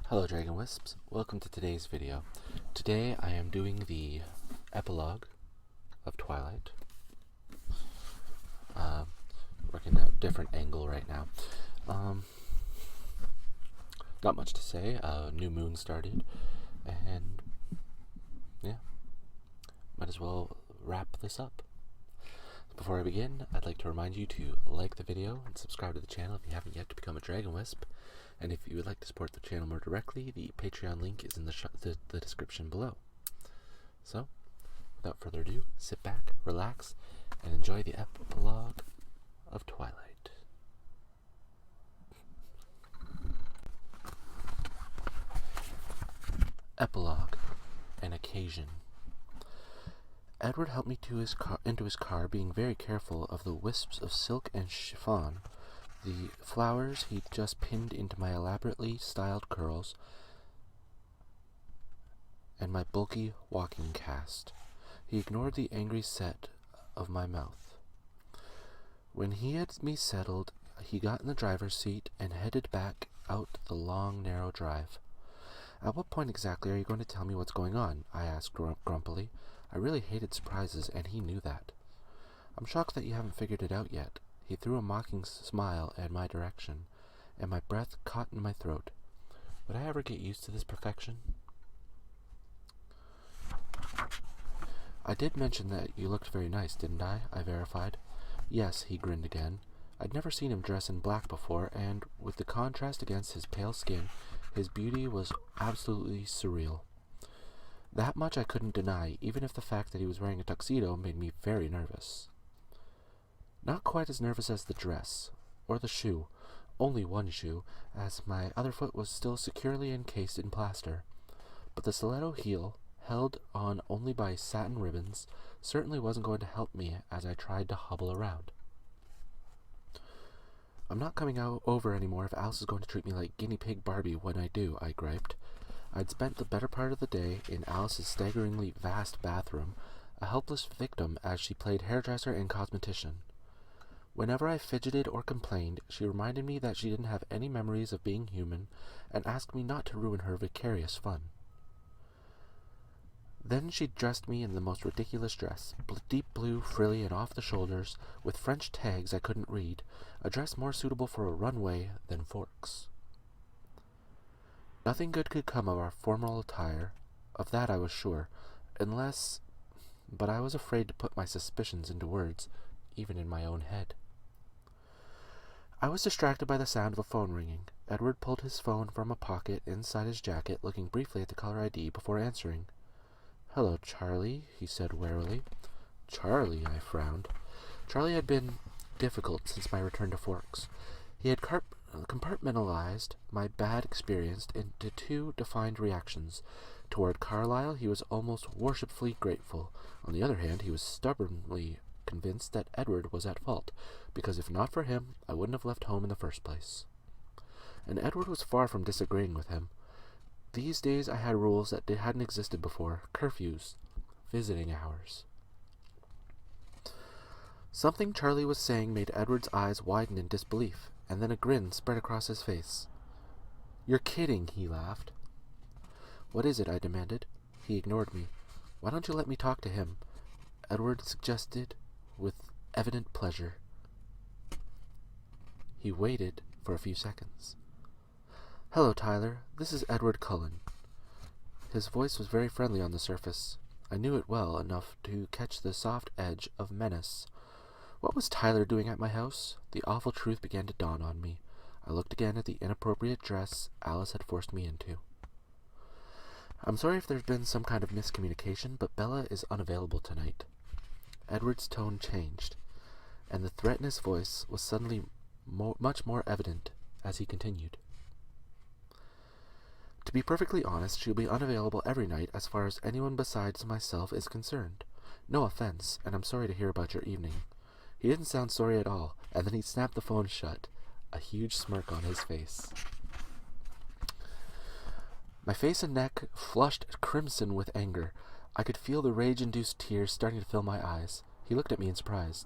Hello Dragon Wisps, welcome to today's video. Today I am doing the epilogue of Twilight. Working at a different angle right now. Not much to say, new moon started, and yeah, might as well wrap this up. Before I begin, I'd like to remind you to like the video and subscribe to the channel if you haven't yet to become a Dragon Wisp. And if you would like to support the channel more directly, the Patreon link is in the description below. So, without further ado, sit back, relax, and enjoy the epilogue of Twilight. Epilogue, an occasion. Edward helped me to into his car, being very careful of the wisps of silk and chiffon, the flowers he'd just pinned into my elaborately styled curls, and my bulky walking cast. He ignored the angry set of my mouth. When he had me settled, he got in the driver's seat and headed back out the long, narrow drive. "At what point exactly are you going to tell me what's going on?" I asked grumpily. I really hated surprises, and he knew that. "I'm shocked that you haven't figured it out yet." He threw a mocking smile in my direction, and my breath caught in my throat. Would I ever get used to this perfection? "I did mention that you looked very nice, didn't I?" I verified. "Yes," he grinned again. I'd never seen him dress in black before, and with the contrast against his pale skin, his beauty was absolutely surreal. That much I couldn't deny, even if the fact that he was wearing a tuxedo made me very nervous. Not quite as nervous as the dress, or the shoe, only one shoe, as my other foot was still securely encased in plaster. But the stiletto heel, held on only by satin ribbons, certainly wasn't going to help me as I tried to hobble around. "I'm not coming over anymore if Alice is going to treat me like guinea pig Barbie when I do," I griped. I'd spent the better part of the day in Alice's staggeringly vast bathroom, a helpless victim as she played hairdresser and cosmetician. Whenever I fidgeted or complained, she reminded me that she didn't have any memories of being human and asked me not to ruin her vicarious fun. Then she dressed me in the most ridiculous dress, deep blue, frilly, and off the shoulders, with French tags I couldn't read, a dress more suitable for a runway than Forks. Nothing good could come of our formal attire, of that I was sure, but I was afraid to put my suspicions into words, even in my own head. I was distracted by the sound of a phone ringing. Edward pulled his phone from a pocket inside his jacket, looking briefly at the caller ID before answering. "Hello, Charlie," he said warily. "Charlie?" I frowned. Charlie had been difficult since my return to Forks. He had compartmentalized my bad experience into two defined reactions. Toward Carlyle, he was almost worshipfully grateful. On the other hand, he was stubbornly convinced that Edward was at fault, because if not for him, I wouldn't have left home in the first place. And Edward was far from disagreeing with him. These days I had rules that hadn't existed before: curfews, visiting hours. Something Charlie was saying made Edward's eyes widen in disbelief, and then a grin spread across his face. "You're kidding," he laughed. "What is it?" I demanded. He ignored me. "Why don't you let me talk to him?" Edward suggested, with evident pleasure. He waited for a few seconds. "Hello, Tyler. This is Edward Cullen." His voice was very friendly on the surface. I knew it well enough to catch the soft edge of menace. What was Tyler doing at my house? The awful truth began to dawn on me. I looked again at the inappropriate dress Alice had forced me into. "I'm sorry if there's been some kind of miscommunication, but Bella is unavailable tonight." Edward's tone changed, and the threat in his voice was suddenly much more evident as he continued. "To be perfectly honest, she'll be unavailable every night as far as anyone besides myself is concerned. No offense, and I'm sorry to hear about your evening." He didn't sound sorry at all, and then he snapped the phone shut, a huge smirk on his face. My face and neck flushed crimson with anger. I could feel the rage-induced tears starting to fill my eyes. He looked at me in surprise.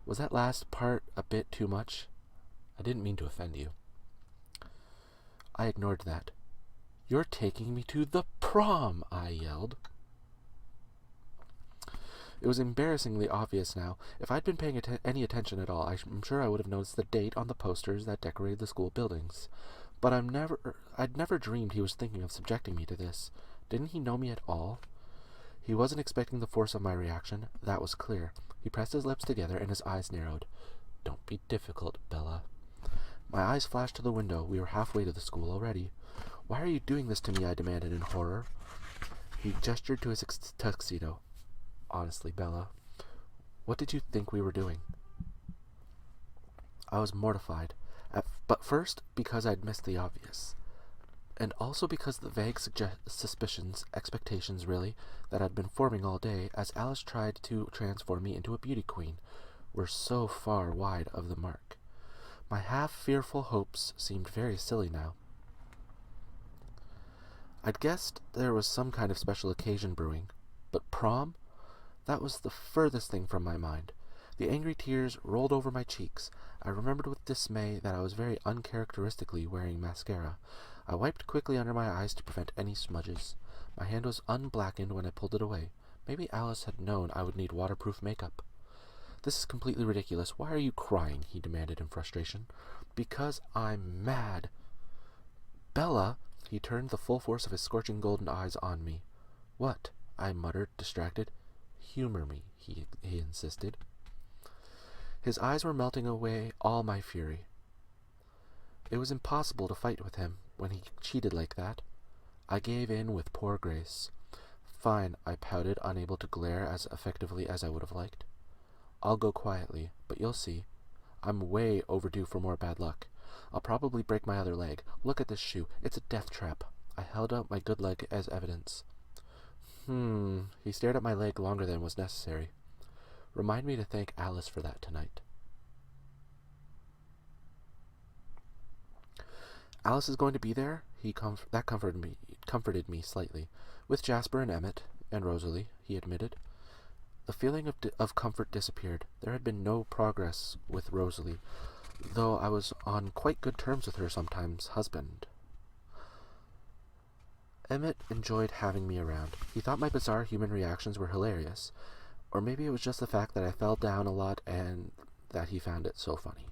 "Was that last part a bit too much?" "I didn't mean to offend you." I ignored that. "You're taking me to the prom!" I yelled. It was embarrassingly obvious now. If I'd been paying any attention at all, I'm sure I would have noticed the date on the posters that decorated the school buildings. But I'd never dreamed he was thinking of subjecting me to this. Didn't he know me at all? He wasn't expecting the force of my reaction, that was clear. He pressed his lips together and his eyes narrowed. "Don't be difficult, Bella." My eyes flashed to the window. We were halfway to the school already. "Why are you doing this to me?" I demanded in horror. He gestured to his tuxedo. "Honestly, Bella, what did you think we were doing?" I was mortified, but first because I'd missed the obvious, and also because the vague suspicions, expectations really, that I'd been forming all day as Alice tried to transform me into a beauty queen, were so far wide of the mark. My half-fearful hopes seemed very silly now. I'd guessed there was some kind of special occasion brewing, but prom? That was the furthest thing from my mind. The angry tears rolled over my cheeks. I remembered with dismay that I was very uncharacteristically wearing mascara. I wiped quickly under my eyes to prevent any smudges. My hand was unblackened when I pulled it away. Maybe Alice had known I would need waterproof makeup. "This is completely ridiculous. Why are you crying?" he demanded in frustration. "Because I'm mad." "Bella!" He turned the full force of his scorching golden eyes on me. "What?" I muttered, distracted. "Humor me," he insisted. His eyes were melting away all my fury. It was impossible to fight with him when he cheated like that. I gave in with poor grace. "Fine," I pouted, unable to glare as effectively as I would have liked. "I'll go quietly, but you'll see. I'm way overdue for more bad luck. I'll probably break my other leg. Look at this shoe. It's a death trap." I held out my good leg as evidence. He stared at my leg longer than was necessary. "Remind me to thank Alice for that tonight." "Alice is going to be there?" That comforted me slightly. "With Jasper and Emmett and Rosalie," he admitted. The feeling of comfort disappeared. There had been no progress with Rosalie, though I was on quite good terms with her sometimes husband. Emmett enjoyed having me around. He thought my bizarre human reactions were hilarious, or maybe it was just the fact that I fell down a lot and that he found it so funny.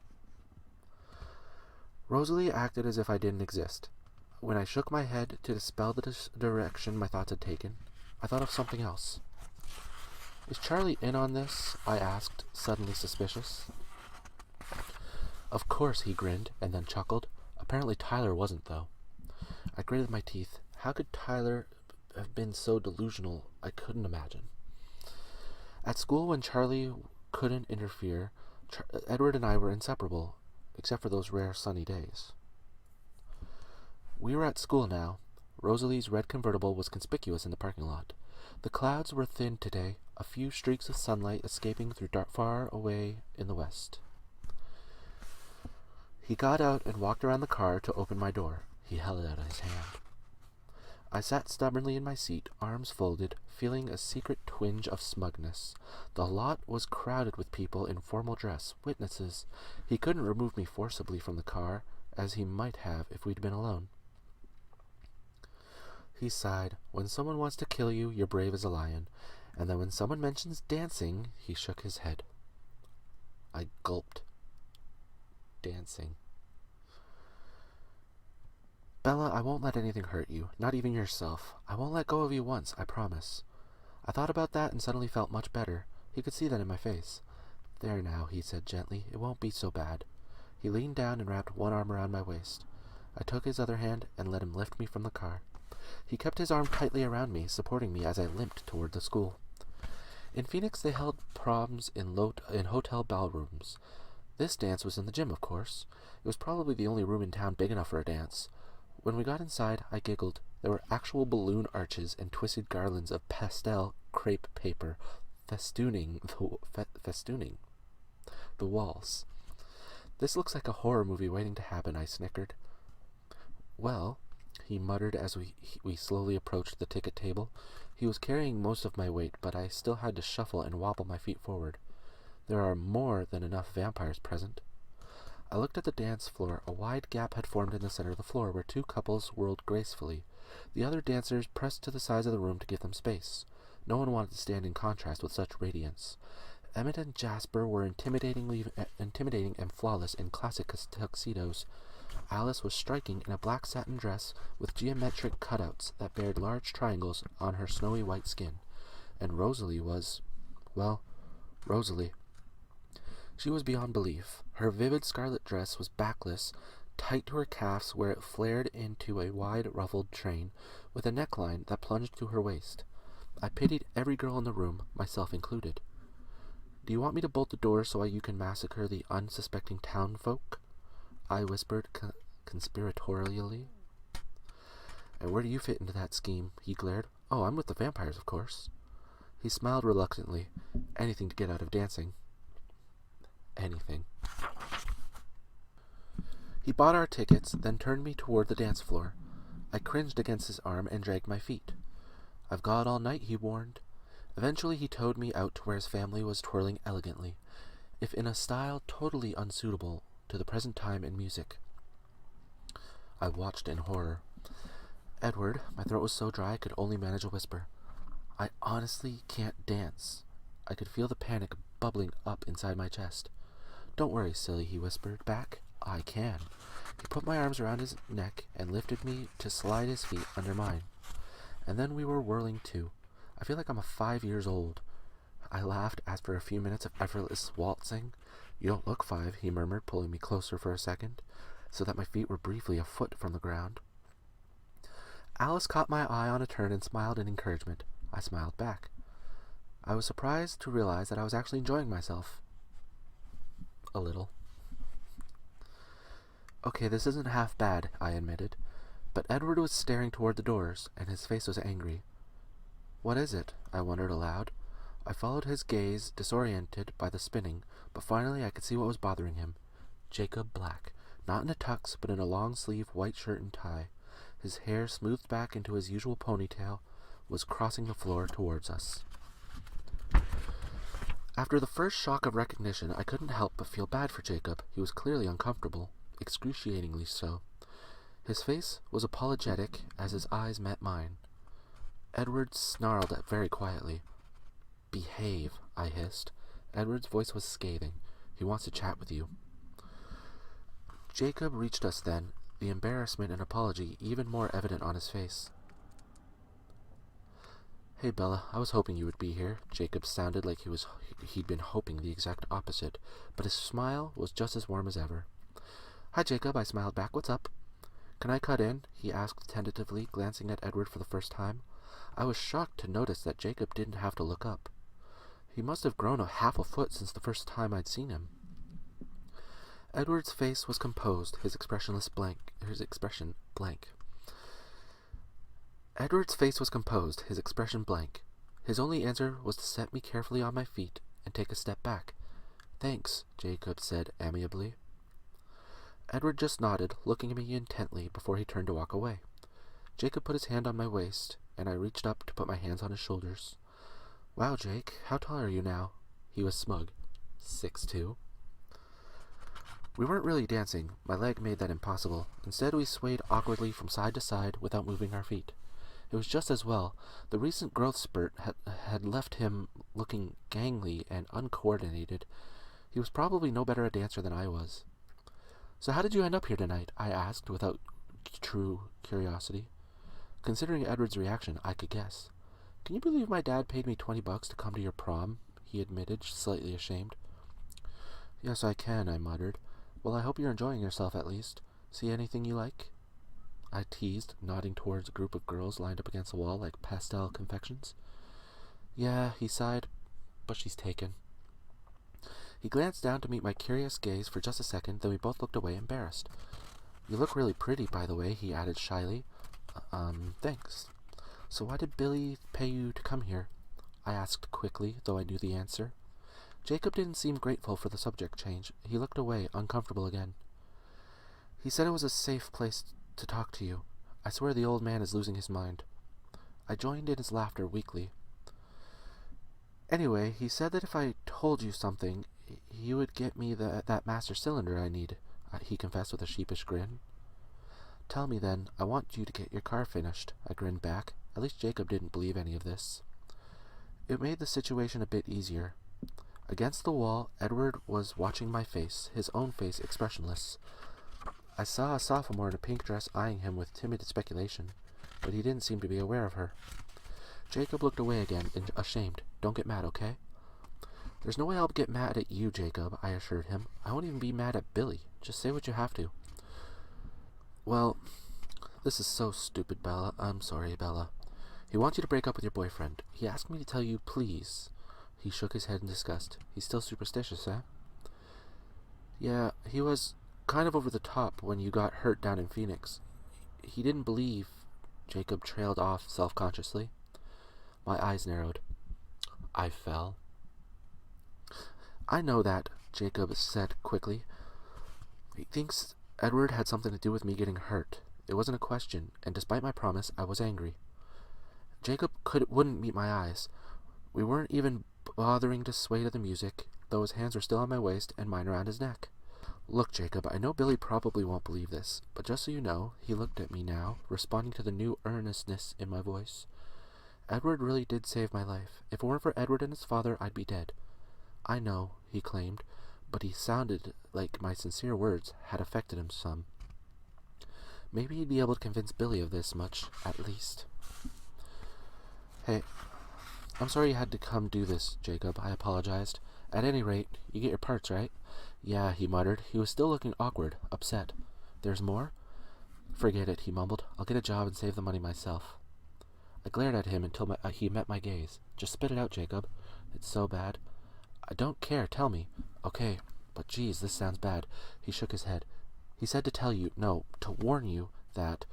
Rosalie acted as if I didn't exist. When I shook my head to dispel the direction my thoughts had taken, I thought of something else. "Is Charlie in on this?" I asked, suddenly suspicious. "Of course," he grinned, and then chuckled. Apparently Tyler wasn't, though. I gritted my teeth. How could Tyler have been so delusional? I couldn't imagine. At school, when Charlie couldn't interfere, Edward and I were inseparable, except for those rare sunny days. We were at school now. Rosalie's red convertible was conspicuous in the parking lot. The clouds were thin today, a few streaks of sunlight escaping through far away in the west. He got out and walked around the car to open my door. He held out his hand. I sat stubbornly in my seat, arms folded, feeling a secret twinge of smugness. The lot was crowded with people in formal dress, witnesses. He couldn't remove me forcibly from the car, as he might have if we'd been alone. He sighed. "When someone wants to kill you, you're brave as a lion." And then when someone mentions dancing, he shook his head. I gulped. Dancing. "Bella, I won't let anything hurt you, not even yourself. I won't let go of you once, I promise." I thought about that and suddenly felt much better. He could see that in my face. "There now," he said gently. "It won't be so bad." He leaned down and wrapped one arm around my waist. I took his other hand and let him lift me from the car. He kept his arm tightly around me, supporting me as I limped toward the school. In Phoenix, they held proms in hotel ballrooms. This dance was in the gym, of course. It was probably the only room in town big enough for a dance. When we got inside, I giggled. There were actual balloon arches and twisted garlands of pastel crepe paper festooning the walls. "This looks like a horror movie waiting to happen," I snickered. "Well," he muttered as we slowly approached the ticket table. He was carrying most of my weight, but I still had to shuffle and wobble my feet forward. "There are more than enough vampires present." I looked at the dance floor. A wide gap had formed in the center of the floor, where two couples whirled gracefully. The other dancers pressed to the sides of the room to give them space. No one wanted to stand in contrast with such radiance. Emmett and Jasper were intimidating and flawless in classic tuxedos. Alice was striking in a black satin dress with geometric cutouts that bared large triangles on her snowy white skin. And Rosalie was, well, Rosalie. She was beyond belief. Her vivid scarlet dress was backless, tight to her calves where it flared into a wide ruffled train, with a neckline that plunged to her waist. I pitied every girl in the room, myself included. "Do you want me to bolt the doors so you can massacre the unsuspecting town folk?" I whispered conspiratorially. "And where do you fit into that scheme?" he glared. "Oh, I'm with the vampires, of course." He smiled reluctantly. Anything to get out of dancing. Anything. He bought our tickets, then turned me toward the dance floor. I cringed against his arm and dragged my feet. "I've got all night," he warned. Eventually he towed me out to where his family was twirling elegantly, if in a style totally unsuitable to the present time in music. I watched in horror. "Edward," my throat was so dry I could only manage a whisper, "I honestly can't dance." I could feel the panic bubbling up inside my chest. "Don't worry, silly," he whispered back. "I can." He put my arms around his neck and lifted me to slide his feet under mine. And then we were whirling too. I feel like I'm 5 years old. I laughed after a few minutes of effortless waltzing. "You don't look 5, he murmured, pulling me closer for a second, so that my feet were briefly a foot from the ground. Alice caught my eye on a turn and smiled in encouragement. I smiled back. I was surprised to realize that I was actually enjoying myself. A little. "Okay, this isn't half bad," I admitted. But Edward was staring toward the doors, and his face was angry. "What is it?" I wondered aloud. I followed his gaze, disoriented by the spinning, but finally I could see what was bothering him. Jacob Black, not in a tux, but in a long-sleeve white shirt and tie, his hair smoothed back into his usual ponytail, was crossing the floor towards us. After the first shock of recognition, I couldn't help but feel bad for Jacob. He was clearly uncomfortable, excruciatingly so. His face was apologetic as his eyes met mine. Edward snarled very quietly. "Behave," I hissed. Edward's voice was scathing. "He wants to chat with you." Jacob reached us then, the embarrassment and apology even more evident on his face. "Hey, Bella, I was hoping you would be here." Jacob sounded like he'd been hoping the exact opposite, but his smile was just as warm as ever. "Hi, Jacob," I smiled back. "What's up?" "Can I cut in?" he asked tentatively, glancing at Edward for the first time. I was shocked to notice that Jacob didn't have to look up. He must have grown half a foot since the first time I'd seen him. Edward's face was composed, his expression blank. Edward's face was composed, his expression blank. His only answer was to set me carefully on my feet and take a step back. "Thanks," Jacob said amiably. Edward just nodded, looking at me intently before he turned to walk away. Jacob put his hand on my waist, and I reached up to put my hands on his shoulders. "Wow, Jake, how tall are you now?" He was smug. 6'2". We weren't really dancing. My leg made that impossible. Instead, we swayed awkwardly from side to side without moving our feet. It was just as well. The recent growth spurt had left him looking gangly and uncoordinated. He was probably no better a dancer than I was. "So how did you end up here tonight?" I asked without true curiosity. Considering Edward's reaction, I could guess. "Can you believe my dad paid me $20 to come to your prom?" he admitted, slightly ashamed. "Yes, I can," I muttered. "Well, I hope you're enjoying yourself at least. See anything you like?" I teased, nodding towards a group of girls lined up against the wall like pastel confections. "Yeah," he sighed, "but she's taken." He glanced down to meet my curious gaze for just a second, then we both looked away, embarrassed. "You look really pretty, by the way," he added shyly. Thanks. "So why did Billy pay you to come here?" I asked quickly, though I knew the answer. Jacob didn't seem grateful for the subject change. He looked away, uncomfortable again. "He said it was a safe place to talk to you. I swear the old man is losing his mind." I joined in his laughter weakly. "Anyway, he said that if I told you something, he would get me that master cylinder I need." he confessed with a sheepish grin. Tell me then, I want you to get your car finished, I grinned back. At least Jacob didn't believe any of this. It made the situation a bit easier. Against the wall, Edward was watching my face, his own face expressionless. I saw a sophomore in a pink dress eyeing him with timid speculation, but he didn't seem to be aware of her. Jacob looked away again, ashamed. Don't get mad, okay? There's no way I'll get mad at you, Jacob, I assured him. I won't even be mad at Billy. Just say what you have to. Well, this is so stupid, Bella. I'm sorry, Bella. He wants you to break up with your boyfriend. He asked me to tell you, please. He shook his head in disgust. He's still superstitious, eh? Yeah, he was kind of over the top when you got hurt down in Phoenix. He didn't believe. Jacob trailed off self-consciously. My eyes narrowed. I fell. I know that, Jacob said quickly. He thinks Edward had something to do with me getting hurt. It wasn't a question, and despite my promise, I was angry. Jacob wouldn't meet my eyes. We weren't even bothering to sway to the music, though his hands were still on my waist and mine around his neck. Look, Jacob, I know Billy probably won't believe this, but just so you know, he looked at me now, responding to the new earnestness in my voice. Edward really did save my life. If it weren't for Edward and his father, I'd be dead. I know, he claimed, but he sounded like my sincere words had affected him some. Maybe he'd be able to convince Billy of this much, at least. Hey, I'm sorry you had to come do this, Jacob, I apologized. At any rate, you get your parts, right? Yeah, he muttered. He was still looking awkward, upset. There's more? Forget it, he mumbled. I'll get a job and save the money myself. I glared at him until he met my gaze. Just spit it out, Jacob. It's so bad. I don't care, tell me. Okay, but geez, this sounds bad. He shook his head. He said to tell you, no, to warn you that,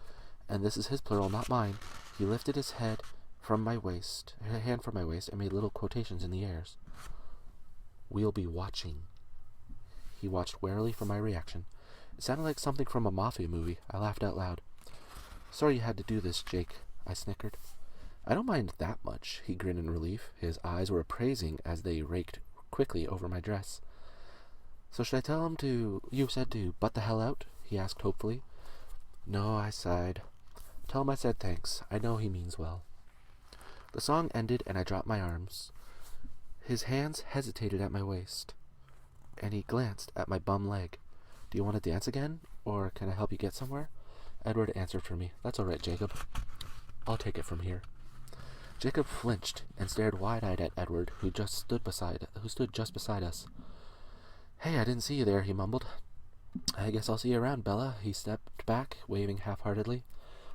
and this is his plural, not mine. He lifted his hand from my waist, and made little quotations in the air. We'll be watching. He watched warily for my reaction. It sounded like something from a mafia movie. I laughed out loud. Sorry you had to do this, Jake, I snickered. I don't mind that much, he grinned in relief. His eyes were appraising as they raked quickly over my dress. So should I tell him you said to butt the hell out? He asked hopefully. No, I sighed. Tell him I said thanks. I know he means well. The song ended and I dropped my arms. His hands hesitated at my waist, and he glanced at my bum leg. Do you want to dance again, or can I help you get somewhere? Edward answered for me. That's all right, Jacob. I'll take it from here. Jacob flinched and stared wide-eyed at Edward, who stood just beside us. Hey, I didn't see you there, he mumbled. I guess I'll see you around, Bella. He stepped back, waving half-heartedly.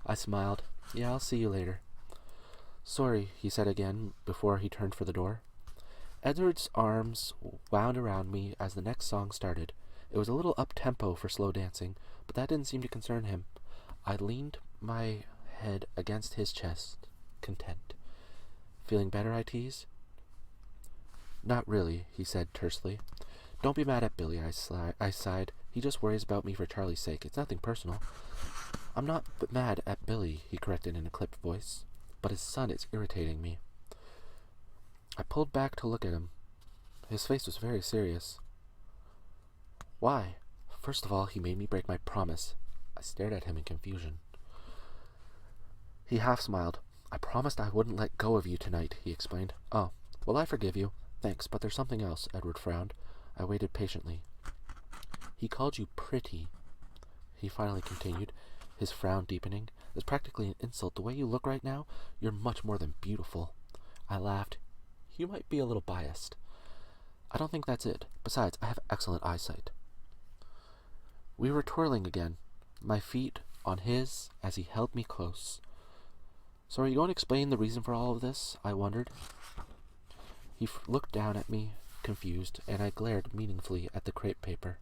I smiled. Yeah, I'll see you later. Sorry, he said again before he turned for the door. Edward's arms wound around me as the next song started. It was a little up-tempo for slow dancing, but that didn't seem to concern him. I leaned my head against his chest, content. Feeling better, I teased. Not really, he said tersely. Don't be mad at Billy, I sighed. He just worries about me for Charlie's sake. It's nothing personal. I'm not mad at Billy, he corrected in a clipped voice, but his son is irritating me. I pulled back to look at him. His face was very serious. Why? First of all, he made me break my promise. I stared at him in confusion. He half smiled. I promised I wouldn't let go of you tonight, he explained. Oh, well, I forgive you. Thanks, but there's something else, Edward frowned. I waited patiently. He called you pretty, he finally continued, his frown deepening. It's practically an insult. The way you look right now, you're much more than beautiful. I laughed. You might be a little biased. I don't think that's it. Besides, I have excellent eyesight. We were twirling again, my feet on his as he held me close. So are you going to explain the reason for all of this? I wondered. He looked down at me, confused, and I glared meaningfully at the crepe paper.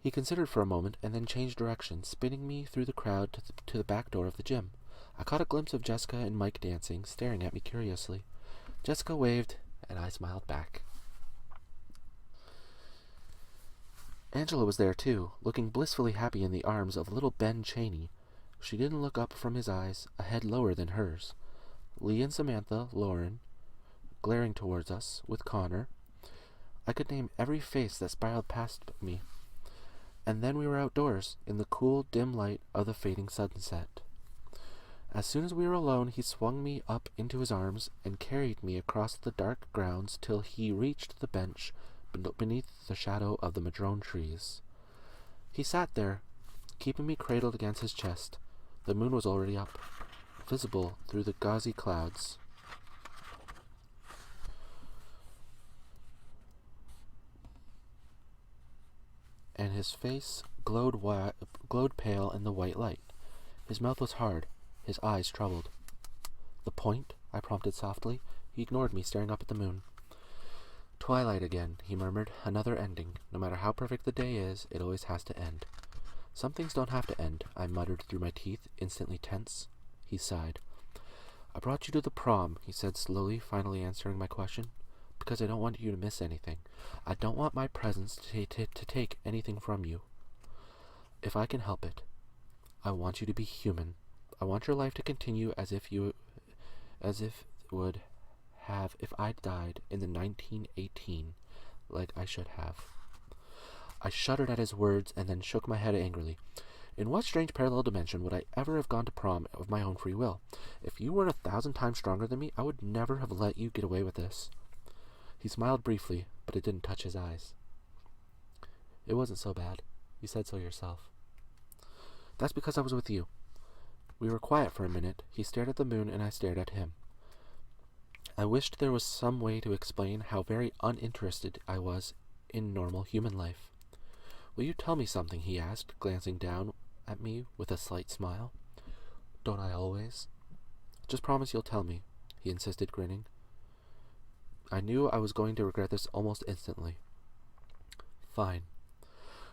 He considered for a moment and then changed direction, spinning me through the crowd to the back door of the gym. I caught a glimpse of Jessica and Mike dancing, staring at me curiously. Jessica waved, and I smiled back. Angela was there, too, looking blissfully happy in the arms of little Ben Chaney. She didn't look up from his eyes, a head lower than hers. Lee and Samantha, Lauren, glaring towards us, with Connor. I could name every face that spiraled past me. And then we were outdoors, in the cool, dim light of the fading sunset. As soon as we were alone, he swung me up into his arms and carried me across the dark grounds till he reached the bench beneath the shadow of the madrone trees. He sat there, keeping me cradled against his chest. The moon was already up, visible through the gauzy clouds. And his face glowed pale in the white light. His mouth was hard, his eyes troubled. "The point?" I prompted softly. He ignored me, staring up at the moon. "Twilight again," he murmured. "Another ending. No matter how perfect the day is, it always has to end." "Some things don't have to end," I muttered through my teeth, instantly tense. He sighed. "I brought you to the prom," he said slowly, finally answering my question, "because I don't want you to miss anything. I don't want my presence to take anything from you. If I can help it. I want you to be human. I want your life to continue as if it would have if I died in the 1918, like I should have." I shuddered at his words and then shook my head angrily. In what strange parallel dimension would I ever have gone to prom of my own free will? If you weren't 1,000 times stronger than me, I would never have let you get away with this. He smiled briefly, but it didn't touch his eyes. "It wasn't so bad. You said so yourself." "That's because I was with you." We were quiet for a minute. He stared at the moon and I stared at him. I wished there was some way to explain how very uninterested I was in normal human life. "Will you tell me something?" he asked, glancing down at me with a slight smile. "Don't I always?" "Just promise you'll tell me," he insisted, grinning. I knew I was going to regret this almost instantly. "Fine.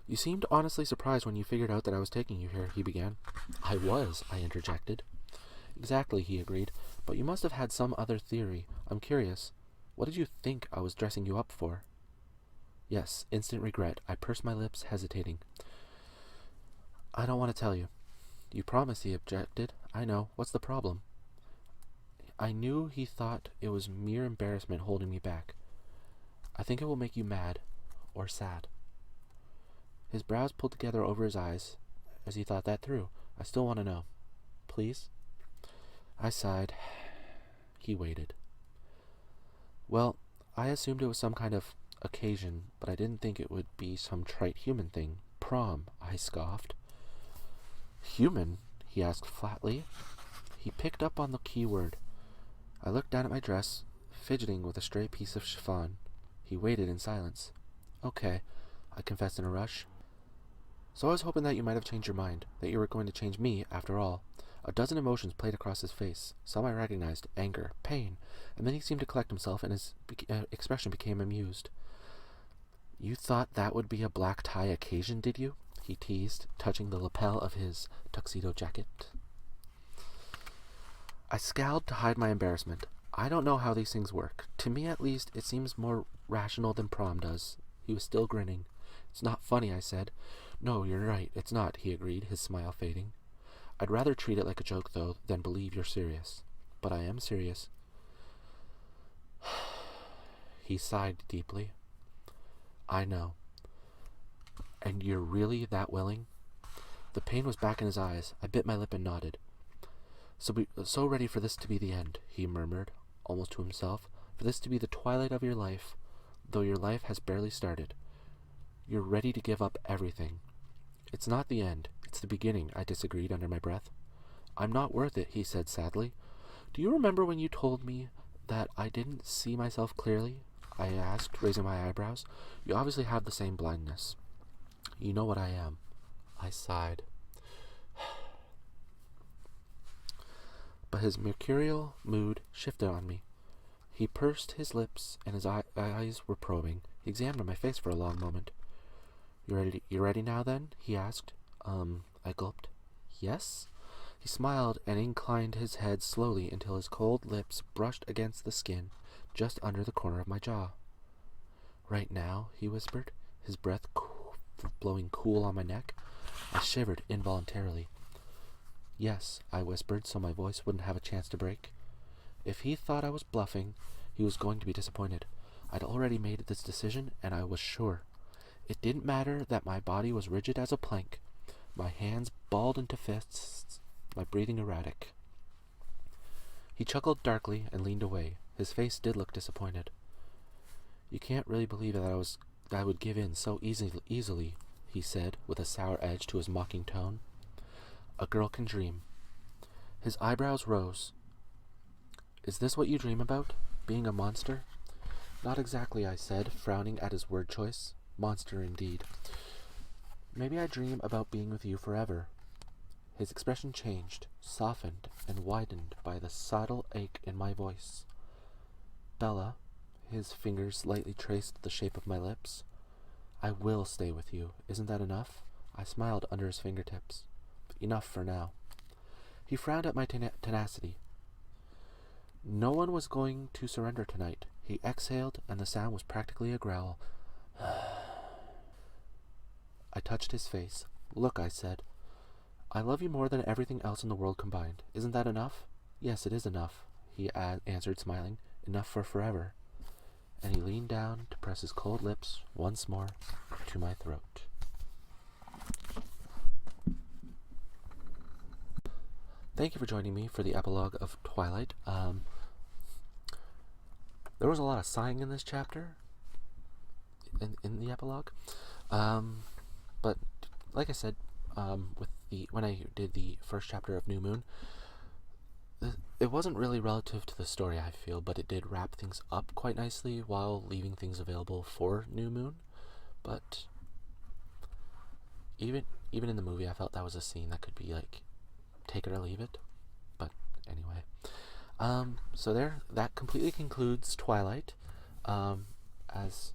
You seemed honestly surprised when you figured out that I was taking you here," he began. "I was," I interjected. "Exactly," he agreed, "but you must have had some other theory. I'm curious. What did you think I was dressing you up for?" "Yes, instant regret." I pursed my lips, hesitating. "I don't want to tell you." "You promised," he objected. "I know. What's the problem?" I knew he thought it was mere embarrassment holding me back. "I think it will make you mad. Or sad." His brows pulled together over his eyes as he thought that through. "I still want to know." "Please?" I sighed. He waited. "Well, I assumed it was some kind of occasion, but I didn't think it would be some trite human thing. Prom," I scoffed. "Human?" he asked flatly. He picked up on the key word. I looked down at my dress, fidgeting with a stray piece of chiffon. He waited in silence. "Okay," I confessed in a rush. "So I was hoping that you might have changed your mind, that you were going to change me, after all." A dozen emotions played across his face. Some I recognized: anger, pain, and then he seemed to collect himself, and his expression became amused. "You thought that would be a black tie occasion, did you?" he teased, touching the lapel of his tuxedo jacket. I scowled to hide my embarrassment. I don't know how these things work. To me, at least, it seems more rational than prom does. He was still grinning. "It's not funny," I said. "No, you're right, it's not," he agreed, his smile fading. "I'd rather treat it like a joke, though, than believe you're serious. But I am serious." He sighed deeply. "I know. And you're really that willing?" The pain was back in his eyes. I bit my lip and nodded. So ready for this to be the end," he murmured, almost to himself. "For this to be the twilight of your life, though your life has barely started. You're ready to give up everything." "It's not the end. It's the beginning," I disagreed under my breath. "I'm not worth it," he said sadly. "Do you remember when you told me that I didn't see myself clearly?" I asked, raising my eyebrows. "You obviously have the same blindness." "You know what I am." I sighed. But his mercurial mood shifted on me. He pursed his lips, and his eyes were probing. He examined my face for a long moment. You ready now, then?" he asked. I gulped. "Yes?" He smiled and inclined his head slowly until his cold lips brushed against the skin just under the corner of my jaw. "Right now?" he whispered, his breath blowing cool on my neck. I shivered involuntarily. "Yes," I whispered so my voice wouldn't have a chance to break. If he thought I was bluffing, he was going to be disappointed. I'd already made this decision, and I was sure. It didn't matter that my body was rigid as a plank, my hands balled into fists, my breathing erratic. He chuckled darkly and leaned away. His face did look disappointed. You can't really believe that I would give in so easily, he said, with a sour edge to his mocking tone. A girl can dream. His eyebrows rose. Is this what you dream about? Being a monster? Not exactly, I said, frowning at his word choice. Monster indeed. Maybe I dream about being with you forever. His expression changed, softened, and widened by the subtle ache in my voice. Bella, his fingers lightly traced the shape of my lips. I will stay with you. Isn't that enough? I smiled under his fingertips. Enough for now. He frowned at my tenacity. No one was going to surrender tonight. He exhaled, and the sound was practically a growl. I touched his face. Look, I said. I love you more than everything else in the world combined. Isn't that enough? Yes, it is enough, he answered, smiling. Enough for forever. And he leaned down to press his cold lips once more to my throat. Thank you for joining me for the epilogue of Twilight. There was a lot of sighing in this chapter, in the epilogue. But like I said, when I did the first chapter of New Moon, it wasn't really relative to the story, I feel, but it did wrap things up quite nicely while leaving things available for New Moon. But even in the movie, I felt that was a scene that could be like, take it or leave it. But anyway, so that completely concludes Twilight. As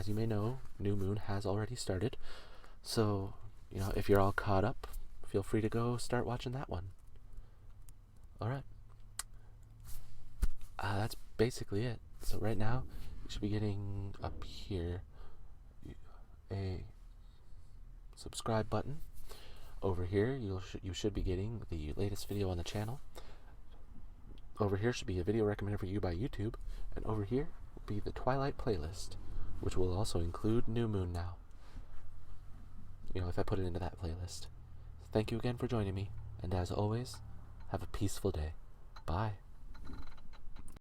you may know, New Moon has already started. So, if you're all caught up, feel free to go start watching that one. Alright. That's basically it. So right now, you should be getting up here a subscribe button. Over here, you should be getting the latest video on the channel. Over here should be a video recommended for you by YouTube. And over here will be the Twilight playlist, which will also include New Moon now. If I put it into that playlist. Thank you again for joining me, and as always, have a peaceful day. Bye.